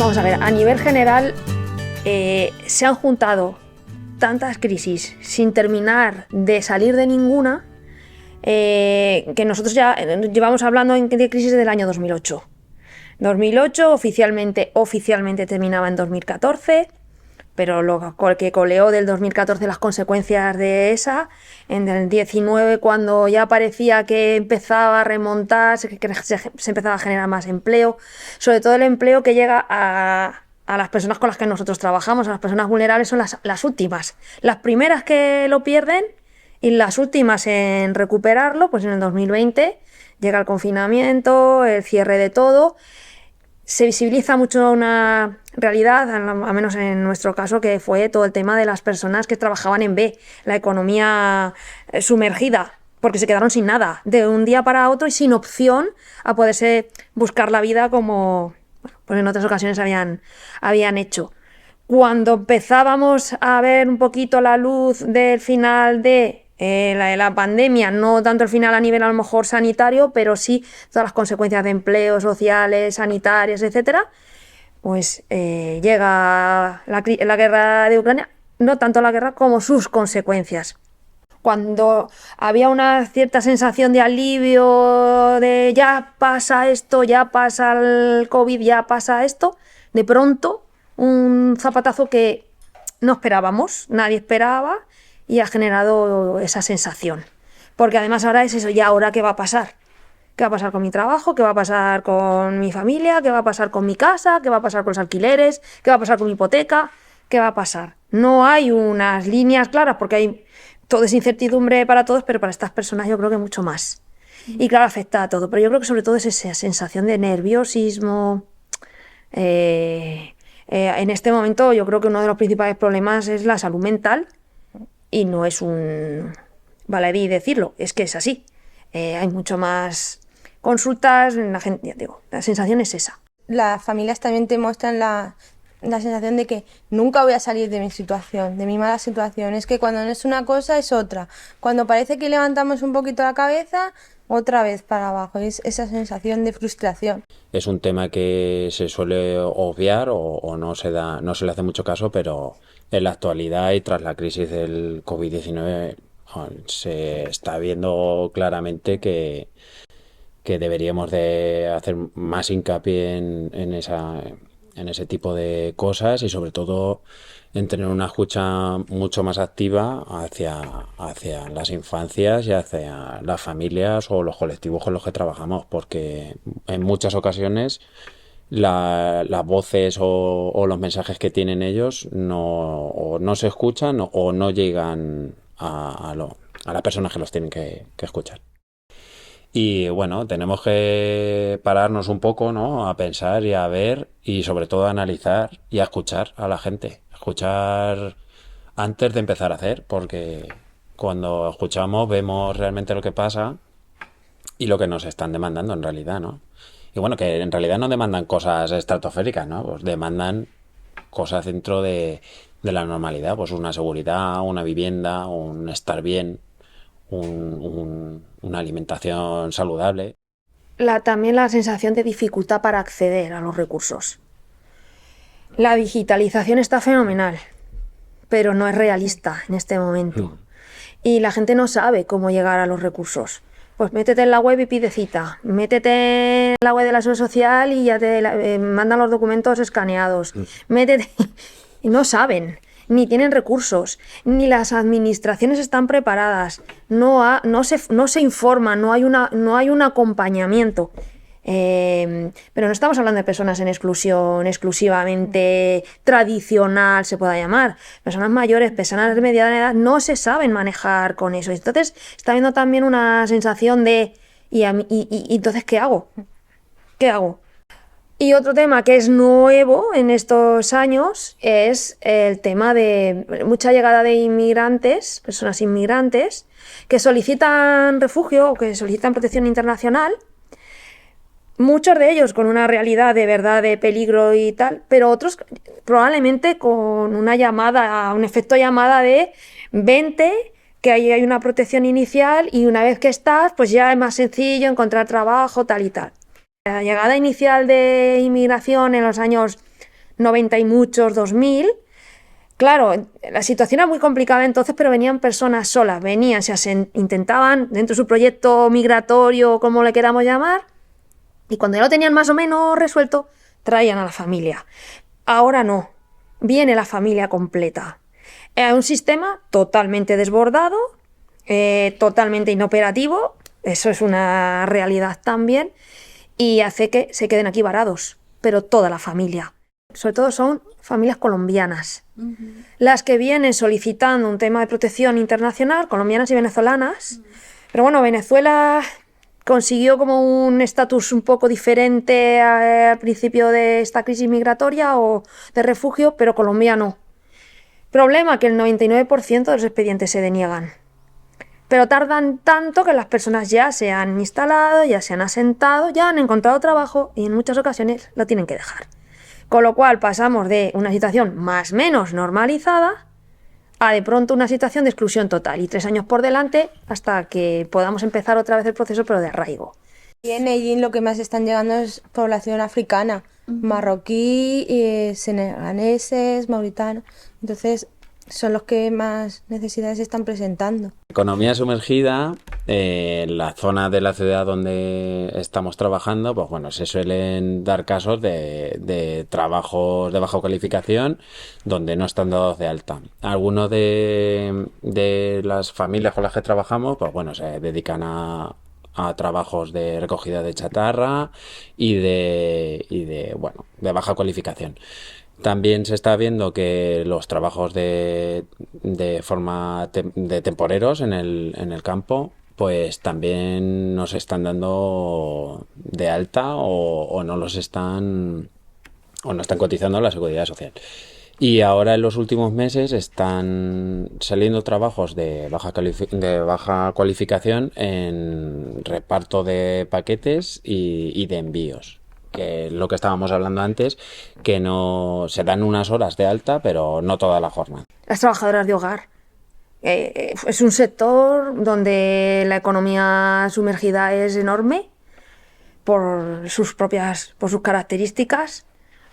Vamos a ver, a nivel general se han juntado tantas crisis sin terminar de salir de ninguna que nosotros ya llevamos hablando de crisis desde el año 2008. 2008 oficialmente terminaba en 2014, pero lo que coleó del 2014 las consecuencias de esa, en el 19 cuando ya parecía que empezaba a remontarse, que se empezaba a generar más empleo, sobre todo el empleo que llega a las personas con las que nosotros trabajamos, a las personas vulnerables son las últimas. Las primeras que lo pierden y las últimas en recuperarlo, pues en el 2020 llega el confinamiento, el cierre de todo. Se visibiliza mucho una realidad, al menos en nuestro caso, que fue todo el tema de las personas que trabajaban en B, la economía sumergida, porque se quedaron sin nada, de un día para otro y sin opción a poderse buscar la vida como pues en otras ocasiones habían hecho. Cuando empezábamos a ver un poquito la luz del final de la pandemia, no tanto el final a nivel a lo mejor sanitario, pero sí todas las consecuencias de empleo, sociales, sanitarias, etcétera, pues llega la guerra de Ucrania, no tanto la guerra como sus consecuencias. Cuando había una cierta sensación de alivio, de ya pasa esto, ya pasa el COVID, ya pasa esto, de pronto un zapatazo que no esperábamos, nadie esperaba, y ha generado esa sensación. Porque además ahora es eso, ¿ya ahora qué va a pasar? ¿Qué va a pasar con mi trabajo? ¿Qué va a pasar con mi familia? ¿Qué va a pasar con mi casa? ¿Qué va a pasar con los alquileres? ¿Qué va a pasar con mi hipoteca? ¿Qué va a pasar? No hay unas líneas claras porque hay todo es incertidumbre para todos, pero para estas personas yo creo que mucho más. Y claro, afecta a todo, pero yo creo que sobre todo es esa sensación de nerviosismo. En este momento yo creo que uno de los principales problemas es la salud mental. Y no es un baladí decirlo, es que es así. Hay mucho más consultas, la gente, ya digo, la sensación es esa. Las familias también te muestran la sensación de que nunca voy a salir de mi situación, de mi mala situación. Es que cuando no es una cosa es otra. Cuando parece que levantamos un poquito la cabeza, otra vez para abajo. Es esa sensación de frustración. Es un tema que se suele obviar o no se le hace mucho caso, pero en la actualidad y tras la crisis del COVID-19 se está viendo claramente que deberíamos de hacer más hincapié en ese tipo de cosas y sobre todo en tener una escucha mucho más activa hacia las infancias y hacia las familias o los colectivos con los que trabajamos, porque en muchas ocasiones las voces o los mensajes que tienen ellos o no se escuchan o no llegan a las personas que los tienen que escuchar. Y bueno, tenemos que pararnos un poco, ¿no? A pensar y a ver y sobre todo a analizar y a escuchar a la gente. Escuchar antes de empezar a hacer, porque cuando escuchamos vemos realmente lo que pasa y lo que nos están demandando en realidad, ¿no? Y bueno, que en realidad no demandan cosas estratosféricas, ¿no? Pues demandan cosas dentro de la normalidad, pues una seguridad, una vivienda, un estar bien, una alimentación saludable. También la sensación de dificultad para acceder a los recursos. La digitalización está fenomenal, pero no es realista en este momento. Y la gente no sabe cómo llegar a los recursos. Pues métete en la web y pide cita. Métete en la web de la Seguridad Social y ya te mandan los documentos escaneados. Métete... Y no saben, ni tienen recursos, ni las administraciones están preparadas. No se informan, no hay un acompañamiento. Pero no estamos hablando de personas en exclusión exclusivamente tradicional, se pueda llamar. Personas mayores, personas de mediana edad, no se saben manejar con eso. Entonces está habiendo también una sensación de ¿y entonces qué hago? ¿Qué hago? Y otro tema que es nuevo en estos años es el tema de mucha llegada de inmigrantes, personas inmigrantes, que solicitan refugio o que solicitan protección internacional. Muchos de ellos con una realidad de verdad de peligro y tal, pero otros probablemente con una llamada, un efecto llamada de vente, que ahí hay una protección inicial y una vez que estás, pues ya es más sencillo encontrar trabajo, tal y tal. La llegada inicial de inmigración en los años 90 y muchos, 2000. Claro, la situación era muy complicada entonces, pero venían personas solas, venían, intentaban, dentro de su proyecto migratorio, como le queramos llamar, y cuando ya lo tenían más o menos resuelto, traían a la familia. Ahora no, viene la familia completa. Es un sistema totalmente desbordado, totalmente inoperativo, eso es una realidad también, y hace que se queden aquí varados, pero toda la familia. Sobre todo son familias colombianas, las que vienen solicitando un tema de protección internacional, colombianas y venezolanas. Pero bueno, Venezuela consiguió como un estatus un poco diferente al principio de esta crisis migratoria o de refugio, pero Colombia no. Problema que el 99% de los expedientes se deniegan. Pero tardan tanto que las personas ya se han instalado, ya se han asentado, ya han encontrado trabajo y en muchas ocasiones lo tienen que dejar. Con lo cual pasamos de una situación más o menos normalizada a de pronto una situación de exclusión total y 3 años por delante hasta que podamos empezar otra vez el proceso, pero de arraigo. Y en Medellín lo que más están llegando es población africana, marroquí, senegaleses, mauritanos. Entonces son los que más necesidades están presentando. Economía sumergida, en la zona de la ciudad donde estamos trabajando, pues bueno, se suelen dar casos de trabajos de baja calificación donde no están dados de alta. Algunos de las familias con las que trabajamos, pues bueno, se dedican a trabajos de recogida de chatarra y de baja cualificación. También se está viendo que los trabajos de forma de temporeros en el campo, pues también no se están dando de alta o no están cotizando a la Seguridad Social. Y ahora en los últimos meses están saliendo trabajos de baja cualificación en reparto de paquetes y de envíos. Que lo que estábamos hablando antes, que no se dan unas horas de alta, pero no toda la jornada. Las trabajadoras de hogar. Es un sector donde la economía sumergida es enorme por sus características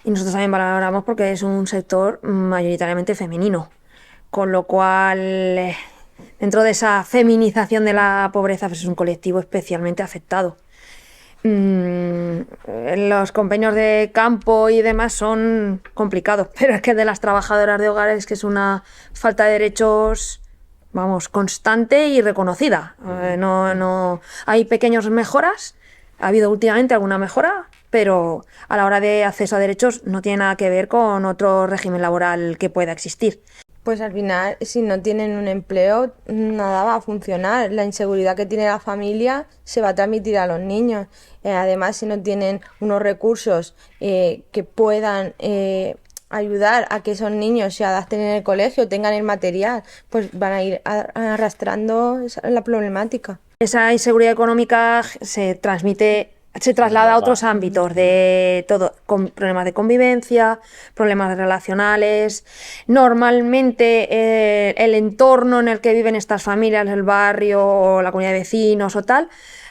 y nosotros también valoramos porque es un sector mayoritariamente femenino, con lo cual dentro de esa feminización de la pobreza pues es un colectivo especialmente afectado. Los convenios de campo y demás son complicados, pero es que de las trabajadoras de hogar es que es una falta de derechos, vamos, constante y reconocida. No hay pequeñas mejoras, ha habido últimamente alguna mejora, pero a la hora de acceso a derechos no tiene nada que ver con otro régimen laboral que pueda existir. Pues al final, si no tienen un empleo, nada va a funcionar. La inseguridad que tiene la familia se va a transmitir a los niños. Además, si no tienen unos recursos que puedan ayudar a que esos niños se adapten en el colegio, tengan el material, pues van a ir arrastrando la problemática. Esa inseguridad económica se traslada a otros ámbitos de todo, con problemas de convivencia, problemas relacionales. Normalmente el entorno en el que viven estas familias, el barrio o la comunidad de vecinos o tal,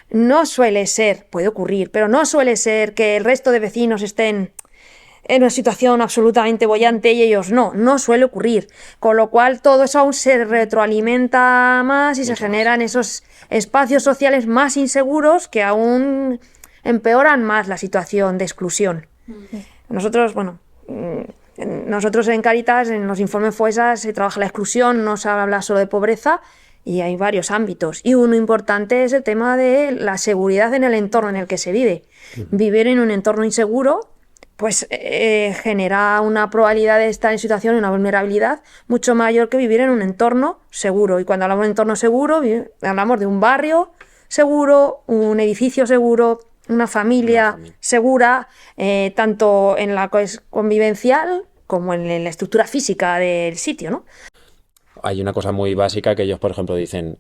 no suele ser, puede ocurrir, pero no suele ser que el resto de vecinos estén en una situación absolutamente boyante y ellos no suele ocurrir. Con lo cual todo eso aún se retroalimenta más y se generan esos espacios sociales más inseguros que aún empeoran más la situación de exclusión. Nosotros en Cáritas, en los informes FOESA, se trabaja la exclusión, no se habla solo de pobreza y hay varios ámbitos. Y uno importante es el tema de la seguridad en el entorno en el que se vive. Vivir en un entorno inseguro pues genera una probabilidad de estar en situación, una vulnerabilidad mucho mayor que vivir en un entorno seguro. Y cuando hablamos de entorno seguro, hablamos de un barrio seguro, un edificio seguro, una familia segura, tanto en la convivencial como en la estructura física del sitio, ¿no? Hay una cosa muy básica que ellos, por ejemplo, dicen,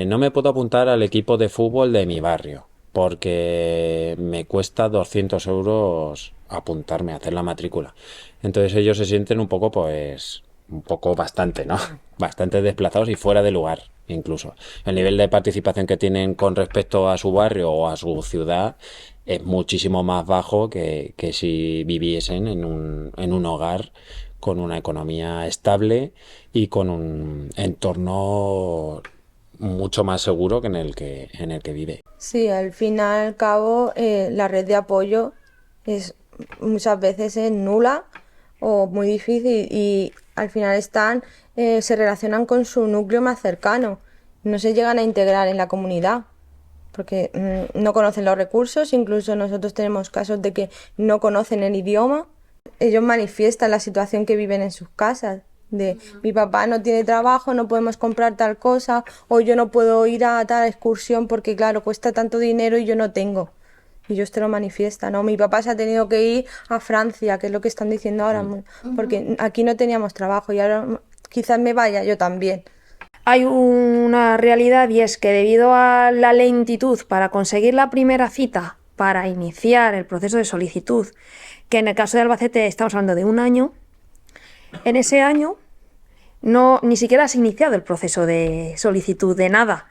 no me puedo apuntar al equipo de fútbol de mi barrio porque me cuesta 200 euros apuntarme a hacer la matrícula. Entonces ellos se sienten un poco bastante, ¿no? Bastante desplazados y fuera de lugar, incluso. El nivel de participación que tienen con respecto a su barrio o a su ciudad es muchísimo más bajo que si viviesen en un hogar con una economía estable y con un entorno mucho más seguro que en el que vive. Sí, al fin y al cabo la red de apoyo es muchas veces es nula o muy difícil y al final se relacionan con su núcleo más cercano, no se llegan a integrar en la comunidad porque no conocen los recursos, incluso nosotros tenemos casos de que no conocen el idioma. Ellos manifiestan la situación que viven en sus casas, de mi papá no tiene trabajo, no podemos comprar tal cosa, o yo no puedo ir a tal excursión porque claro, cuesta tanto dinero y yo no tengo. Y ellos te lo manifiestan, ¿no? Mi papá se ha tenido que ir a Francia, que es lo que están diciendo ahora, porque aquí no teníamos trabajo y ahora quizás me vaya yo también. Hay una realidad y es que debido a la lentitud para conseguir la primera cita para iniciar el proceso de solicitud, que en el caso de Albacete estamos hablando de un año, en ese año ni siquiera has iniciado el proceso de solicitud de nada.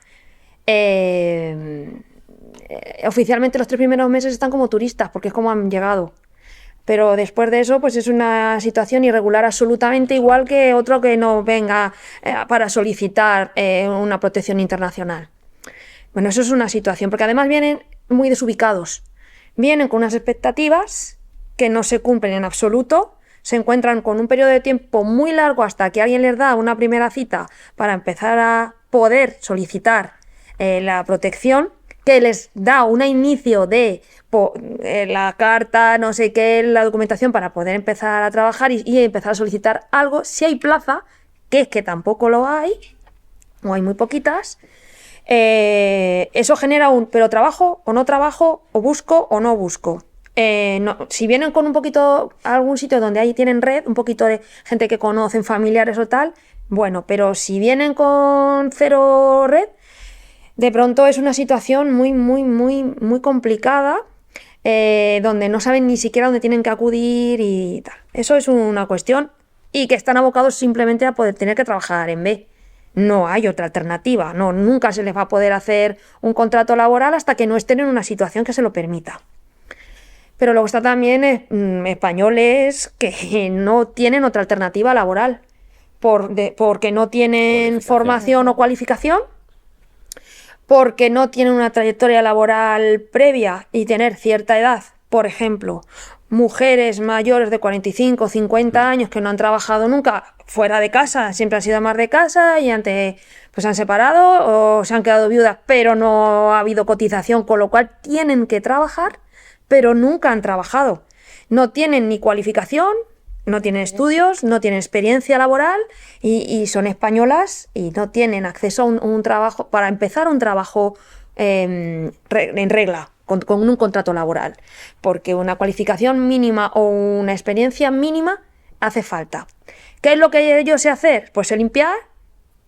Oficialmente los 3 primeros meses están como turistas porque es como han llegado. Pero después de eso, pues es una situación irregular absolutamente igual que otro que no venga para solicitar una protección internacional. Bueno, eso es una situación, porque además vienen muy desubicados. Vienen con unas expectativas que no se cumplen en absoluto, se encuentran con un periodo de tiempo muy largo hasta que alguien les da una primera cita para empezar a poder solicitar la protección, que les da un inicio de la carta, no sé qué, la documentación para poder empezar a trabajar y empezar a solicitar algo, si hay plaza, que es que tampoco lo hay, o hay muy poquitas. Eso genera pero trabajo o no trabajo, o busco o no busco. Si vienen con un poquito a algún sitio donde ahí tienen red, un poquito de gente que conocen, familiares o tal, bueno, pero si vienen con cero red, de pronto es una situación muy, muy, muy, muy complicada, donde no saben ni siquiera dónde tienen que acudir y tal. Eso es una cuestión, y que están abocados simplemente a poder tener que trabajar en B. No hay otra alternativa, no, nunca se les va a poder hacer un contrato laboral hasta que no estén en una situación que se lo permita. Pero luego está también españoles que no tienen otra alternativa laboral, porque no tienen formación o cualificación, porque no tienen una trayectoria laboral previa y tener cierta edad. Por ejemplo, mujeres mayores de 45 o 50 años que no han trabajado nunca fuera de casa, siempre han sido más de casa y pues han separado o se han quedado viudas, pero no ha habido cotización, con lo cual tienen que trabajar, pero nunca han trabajado. No tienen ni cualificación, no tienen estudios, no tienen experiencia laboral y son españolas y no tienen acceso a un trabajo, para empezar un trabajo en regla, con un contrato laboral, porque una cualificación mínima o una experiencia mínima hace falta. ¿Qué es lo que yo sé hacer? Pues sé limpiar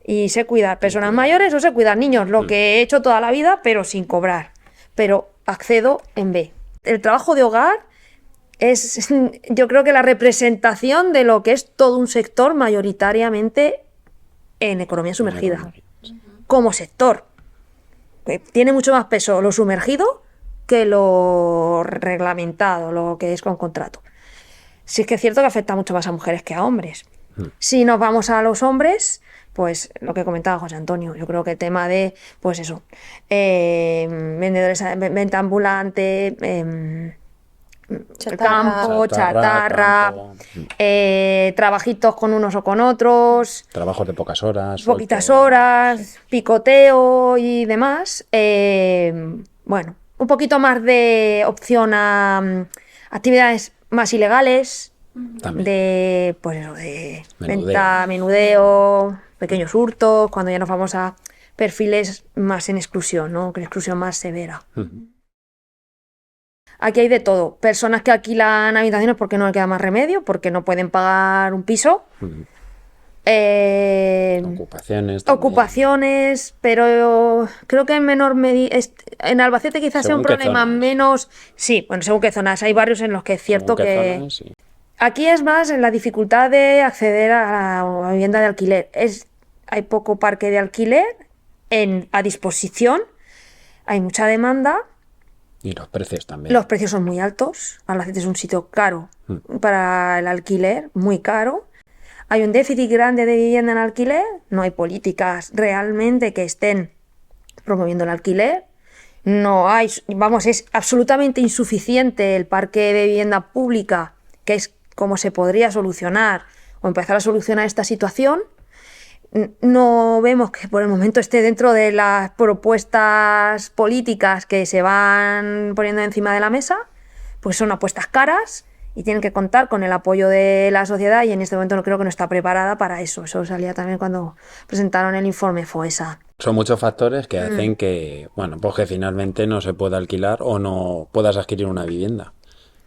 y sé cuidar personas mayores o sé cuidar niños, lo que he hecho toda la vida, pero sin cobrar. Pero accedo en B. El trabajo de hogar es, yo creo que la representación de lo que es todo un sector mayoritariamente en economía sumergida, como sector. Tiene mucho más peso lo sumergido que lo reglamentado, lo que es con contrato. Sí es que es cierto que afecta mucho más a mujeres que a hombres. Si nos vamos a los hombres, pues lo que comentaba José Antonio, yo creo que el tema de, pues eso, vendedores, venta ambulante, campo, chatarra, trabajitos con unos o con otros, trabajos de pocas horas, poquitas horas, picoteo y demás. Bueno, un poquito más de opción a actividades más ilegales, también. de pues eso, de Menudeo. venta, menudeo, pequeños hurtos, cuando ya nos vamos a perfiles más en exclusión, ¿no? Con exclusión más severa. Aquí hay de todo. Personas que alquilan habitaciones porque no les queda más remedio, porque no pueden pagar un piso. Ocupaciones, pero creo que en menor medida. En Albacete quizás sea un problema menos. Sí, bueno, según qué zonas. Hay barrios en los que es cierto que. Zonas, sí. Aquí es más la dificultad de acceder a la vivienda de alquiler. Hay poco parque de alquiler a disposición, hay mucha demanda Y los precios también. Los precios son muy altos. Albacete es un sitio caro para el alquiler, muy caro. Hay un déficit grande de vivienda en alquiler. No hay políticas realmente que estén promoviendo el alquiler. No hay, vamos, es absolutamente insuficiente el parque de vivienda pública, que es como se podría solucionar o empezar a solucionar esta situación. No vemos que por el momento esté dentro de las propuestas políticas que se van poniendo encima de la mesa, pues son apuestas caras y tienen que contar con el apoyo de la sociedad y en este momento no creo que no está preparada para eso. Eso salía también cuando presentaron el informe FOESA. Son muchos factores que hacen que, bueno, pues que finalmente no se pueda alquilar o no puedas adquirir una vivienda.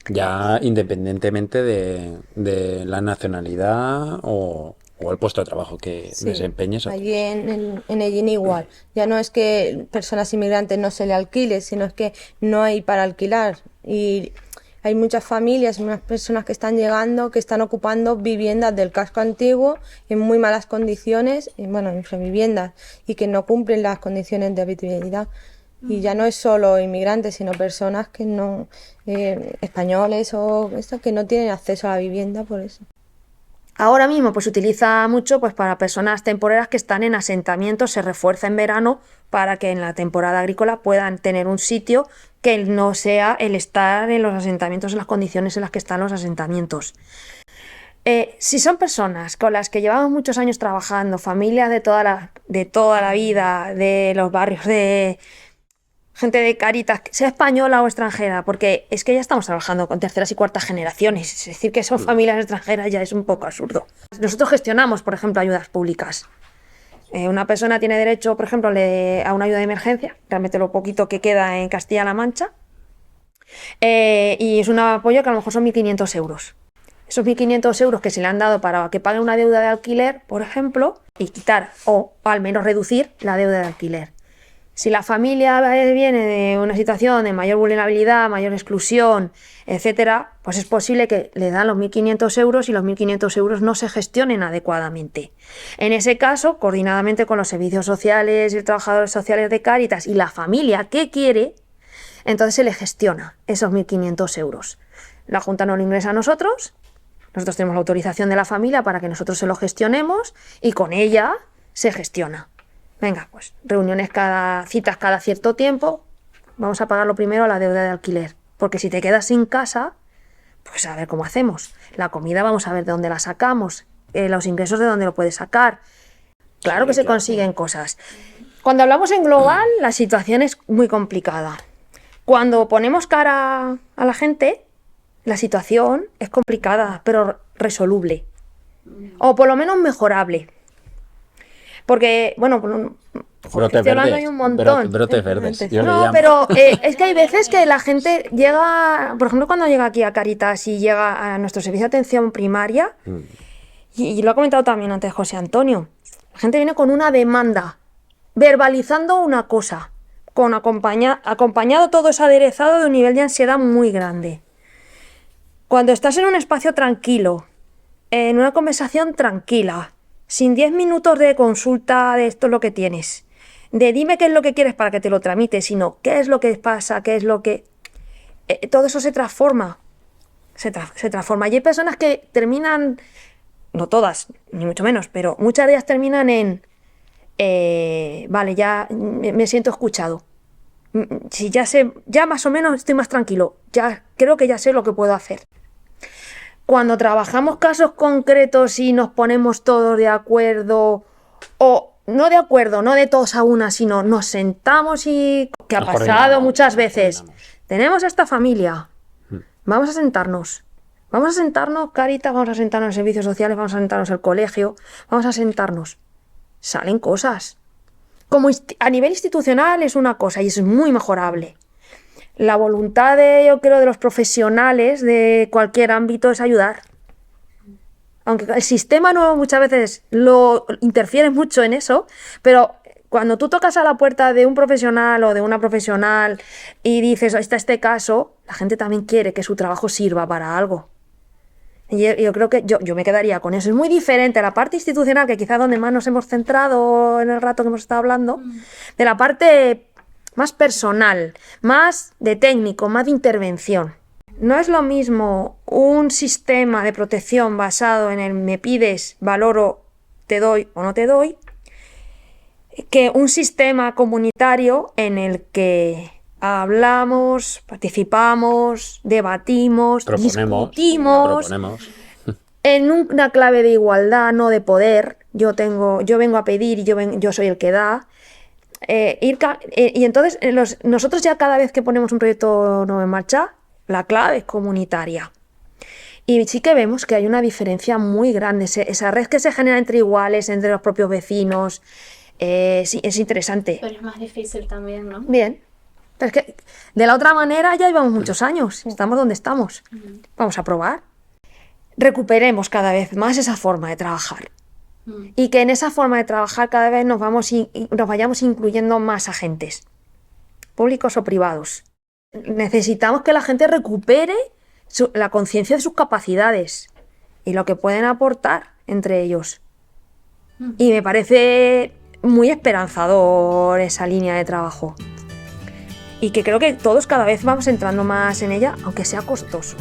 Ya independientemente de la nacionalidad o el puesto de trabajo que Sí, desempeñes. allí en Ellín igual. Ya no es que personas inmigrantes no se le alquile, sino es que no hay para alquilar. Y hay muchas familias, muchas personas que están llegando, que están ocupando viviendas del casco antiguo en muy malas condiciones, y, bueno, infraviviendas, y que no cumplen las condiciones de habitabilidad. Y ya no es solo inmigrantes, sino personas que no, españoles o esto, que no tienen acceso a la vivienda por eso. Ahora mismo pues se utiliza mucho pues para personas temporeras que están en asentamientos, se refuerza en verano para que en la temporada agrícola puedan tener un sitio que no sea el estar en los asentamientos en las condiciones en las que están los asentamientos. Si son personas con las que llevamos muchos años trabajando, familias de toda la vida, de los barrios, de gente de Cáritas, sea española o extranjera, porque es que ya estamos trabajando con terceras y cuartas generaciones, es decir, que son familias extranjeras ya es un poco absurdo. Nosotros gestionamos, por ejemplo, ayudas públicas. Una persona tiene derecho, por ejemplo, a una ayuda de emergencia, realmente lo poquito que queda en Castilla-La Mancha, y es un apoyo que a lo mejor son 1.500 euros. Esos 1.500 euros que se le han dado para que paguen una deuda de alquiler, por ejemplo, y quitar o al menos reducir la deuda de alquiler. Si la familia viene de una situación de mayor vulnerabilidad, mayor exclusión, etcétera, pues es posible que le dan los 1.500 euros y los 1.500 euros no se gestionen adecuadamente. En ese caso, coordinadamente con los servicios sociales y trabajadores sociales de Cáritas y la familia que quiere, entonces se le gestiona esos 1.500 euros. La Junta nos lo ingresa a nosotros tenemos la autorización de la familia para que nosotros se lo gestionemos y con ella se gestiona. Venga, pues citas cada cierto tiempo, vamos a pagar lo primero la deuda de alquiler, porque si te quedas sin casa, pues a ver cómo hacemos. La comida vamos a ver de dónde la sacamos, los ingresos de dónde lo puedes sacar. Claro que se consiguen cosas. Cuando hablamos en global, la situación es muy complicada. Cuando ponemos cara a la gente, la situación es complicada, pero resoluble. O por lo menos mejorable. Porque, bueno, Brotes hablando hay un montón. Brotes verdes. Yo le No, llamo. pero es que hay veces que la gente llega, por ejemplo, cuando llega aquí a Cáritas y llega a nuestro servicio de atención primaria, y lo ha comentado también antes José Antonio, la gente viene con una demanda, verbalizando una cosa, acompañado todo eso aderezado de un nivel de ansiedad muy grande. Cuando estás en un espacio tranquilo, en una conversación tranquila, sin 10 minutos de consulta de esto es lo que tienes, de dime qué es lo que quieres para que te lo tramite, sino qué es lo que pasa, qué es lo que... todo eso se transforma. Se transforma. Y hay personas que terminan, no todas, ni mucho menos, pero muchas de ellas terminan en... vale, ya me siento escuchado. Si ya sé, ya más o menos estoy más tranquilo, ya creo que ya sé lo que puedo hacer. Cuando trabajamos casos concretos y nos ponemos todos de acuerdo, o no de acuerdo, no de todos a una, sino nos sentamos y... que ha pasado muchas veces. Tenemos esta familia, vamos a sentarnos, Cáritas, vamos a sentarnos en servicios sociales, vamos a sentarnos en el colegio, vamos a sentarnos. Salen cosas. Como a nivel institucional es una cosa y es muy mejorable. La voluntad yo creo, de los profesionales de cualquier ámbito es ayudar. Aunque el sistema no muchas veces lo interfiere mucho en eso, pero cuando tú tocas a la puerta de un profesional o de una profesional y dices, está este caso, la gente también quiere que su trabajo sirva para algo. Y yo creo que yo me quedaría con eso. Es muy diferente a la parte institucional, que quizás donde más nos hemos centrado en el rato que hemos estado hablando, de la parte más personal, más de técnico, más de intervención. No es lo mismo un sistema de protección basado en el me pides, valoro, te doy o no te doy, que un sistema comunitario en el que hablamos, participamos, debatimos, discutimos en una clave de igualdad, no de poder. Yo vengo a pedir y yo soy el que da. Y entonces nosotros ya cada vez que ponemos un proyecto nuevo en marcha, la clave es comunitaria. Y sí que vemos que hay una diferencia muy grande. Esa red que se genera entre iguales, entre los propios vecinos, sí, es interesante. Pero es más difícil también, ¿no? Bien. Pero es que de la otra manera ya llevamos muchos años. Estamos donde estamos. Vamos a probar. Recuperemos cada vez más esa forma de trabajar. Y que en esa forma de trabajar cada vez nos vayamos incluyendo más agentes, públicos o privados. Necesitamos que la gente recupere la conciencia de sus capacidades y lo que pueden aportar entre ellos. Y me parece muy esperanzador esa línea de trabajo. Y que creo que todos cada vez vamos entrando más en ella, aunque sea costoso.